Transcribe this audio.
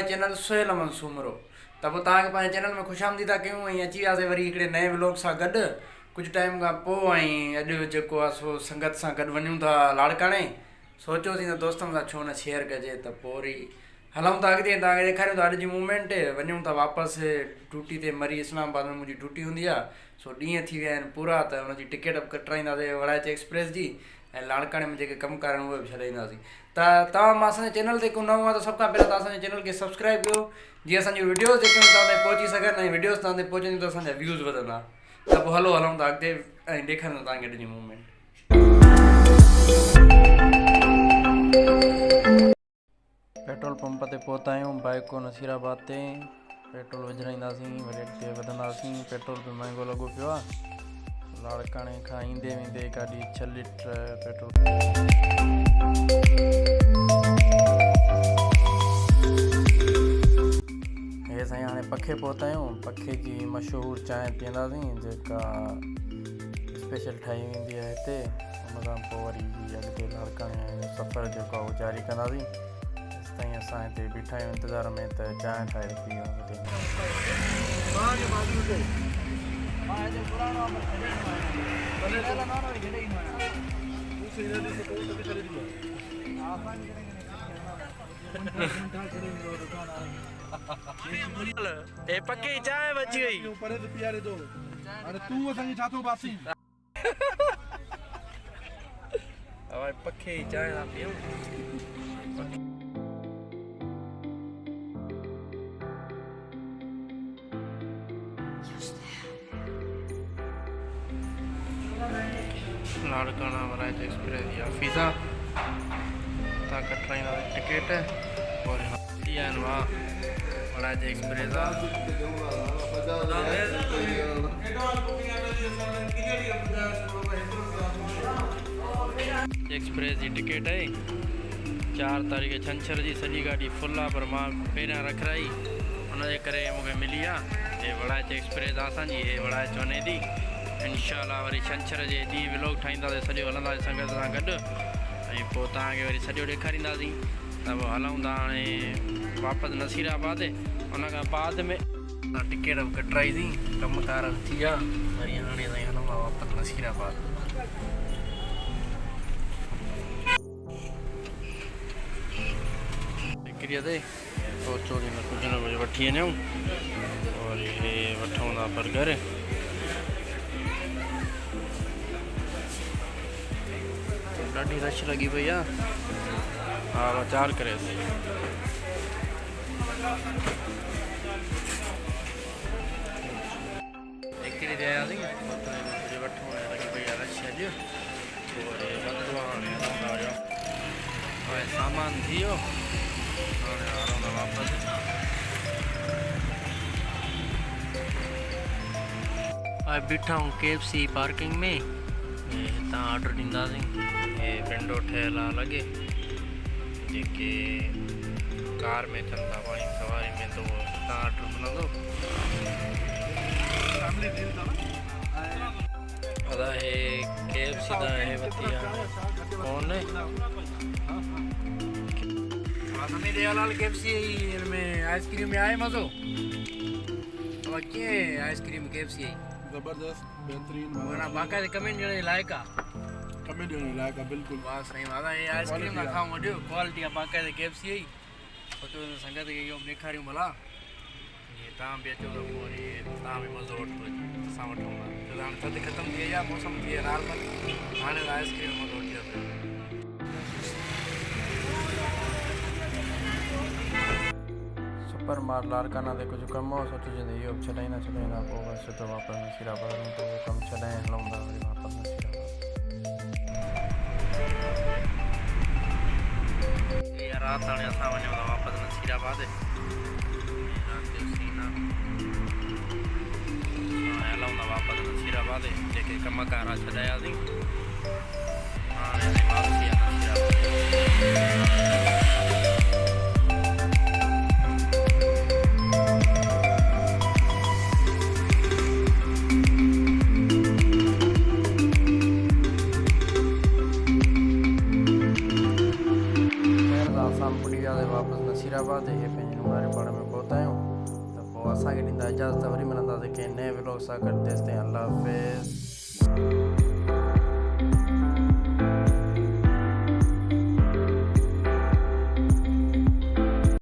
Channel Suhail मंसूमरो त पोइ तव्हांखे पंहिंजे चैनल में ख़ुशामदीद था कयूं ऐं अची वियासीं वरी हिकिड़े नए व्लॉग सां गॾु कुझु टाइम खां पोइ ऐं अॼु जेको आहे सो संगत सां गॾु वञूं था लाड़काणे सोचियोसीं त दोस्तनि सां छो न शेयर कजे त पोइ वरी हलूं था अॻिते तव्हांखे ॾेखारियूं था अॼु जी मूवमेंट वञूं था वापसि ड्यूटी ते मरी इस्लामाबाद में मुंहिंजी ड्यूटी हूंदी आहे सो ॾींहं थी विया आहिनि पूरा त हुनजी टिकट बि कटाईंदासीं वड़ाइच एक्सप्रेस जी ऐं लाड़काणे में जेके कमकार आहिनि उहे बि छॾाईंदासीं त तव्हां मां असांजे चैनल ते को नओं आहे त सभु खां पहिरियों तव्हां असांजे चैनल खे सब्सक्राइब कयो जीअं असांजी वीडियोज़ जेके तव्हां ताईं पहुची सघनि ऐं वीडियोज़ तव्हां ताईं पहुचंदियूं त असांजा व्यूज़ वधंदा त पोइ हलूं था अॻिते ऐं ॾेखारियूं तव्हांखे अॼु जी मूवमेंट पेट्रोल पंप ते पहुता आहियूं बाइको नसीराबाद ते पेट्रोल विझाईंदासीं वरी अॻिते वधंदासीं पेट्रोल बि महांगो लॻो पियो आहे लाड़काणे खां ईंदे वेंदे गाॾी 6 लीटर पेट्रोल हे साईं हाणे पखे पहुता आहियूं पखे जी मशहूरु चांहि पीअंदासीं जेका स्पेशल ठाही वेंदी आहे हिते हुन खां पोइ वरी अॻिते लाड़काणे सफ़र जेको आहे उहो जारी कंदासीं ताईं असां हिते बीठा आहियूं इंतज़ार में त चांहि ठाहे पीऊं पके चांहि बची वई परे ते पीआरे दो अरे तू असांजी छा थो बासी हवाई पखे चांहि था पीऊं लाड़काना वराइच एक्सप्रेस या फ़ीसा तव्हां कटाईंदा टिकट और इहा आहिनि वाह वराइच एक्सप्रेस एक्सप्रेस जी टिकट आहे 4 तारीख़ छंछर जी सॼी गाॾी फुल आहे पर मां पहिरियां रखाई हुनजे करे मूंखे मिली आहे हे वराइच एक्सप्रेस आहे असांजी हे वराइच वञे थी इंशाअल्लाह वरी छंछर जे ॾींहुं व्लॉग ठाहींदासीं सॼो हलंदासीं संगत सां गॾु ऐं पोइ तव्हांखे वरी सॼो ॾेखारींदासीं त पोइ हलूं था हाणे वापसि नसीराबाद उन खां बाद में टिकट बि कटाईसीं कमकार थी विया वरी हाणे ताईं हलूं था वापसि नसीराबाद हिकिड़ीअ ते सोचो की न कुझु न कुझु वठी वञूं और इहे वठूं था बर्गर ॾाढी रश लॻी पई आहे हा वीचार करे हिकिड़ी ते आयासीं कुझु वठूं लॻी पई आहे रश अॼु हाणे सामान थी वियो हाणे हलूं था वापसि हाणे बीठा आहियूं KFC पार्किंग में हितां ऑर्डर ॾींदासीं हे विंडो ठहियलु आहे लॻे जेके कार में थियनि था पाणी सवारी में त उहो हितां ऑर्डर मिलंदो अदा हे KFC त हे वरिती आहे कौन हमें दयालाल KFC हिन में आइसक्रीम में आहे मज़ो और कीअं आइसक्रीम KFC जबरदस्त बेहतरीन वरना बाक़ाइदे कमेंट ॾियण जे लाइक़ु आहे कमेंट ॾियण जे लाइक़ु आहे बिल्कुलु वाह साईं दादा हे आइसक्रीम था खाऊं वॾियो क्वालिटी आहे बाक़ाइदे KFC जी सोचो संगत खे इहो ॾेखारियूं भला जीअं तव्हां बि अचो त पोइ वरी तव्हां बि मज़ो वठो असां वठूं था छो त हाणे थधि ख़तमु थी वई आहे मौसम थी वियो नॉर्मल हाणे त आइसक्रीम मज़ो वठी था सुपर मार लाड़काना ते कुझु कमु हो सोचो जंहिं इहो बि छॾाईंदा पोइ बसि सिधो वापसि नसीराबाद में त उहो कमु छॾाए हलूं था वरी वापसि नसीराबाद राति हाणे असां वञूं था वापसि नसीराबाद राति जो सीन आहे हाणे हलूं था वापसि नसीराबाद जेके कमकार आहे छॾायासीं हाणे वापसी आहे नसीराबाद वापसि नसीराबाद हे पंहिंजे मारेपाड़ में पहुता आहियूं त पोइ असांखे ॾींदा इजाज़त, वरी मिलंदासीं कंहिं नए व्लॉग सां गॾु। तेसिताईं अल्लाह हाफ़िज़।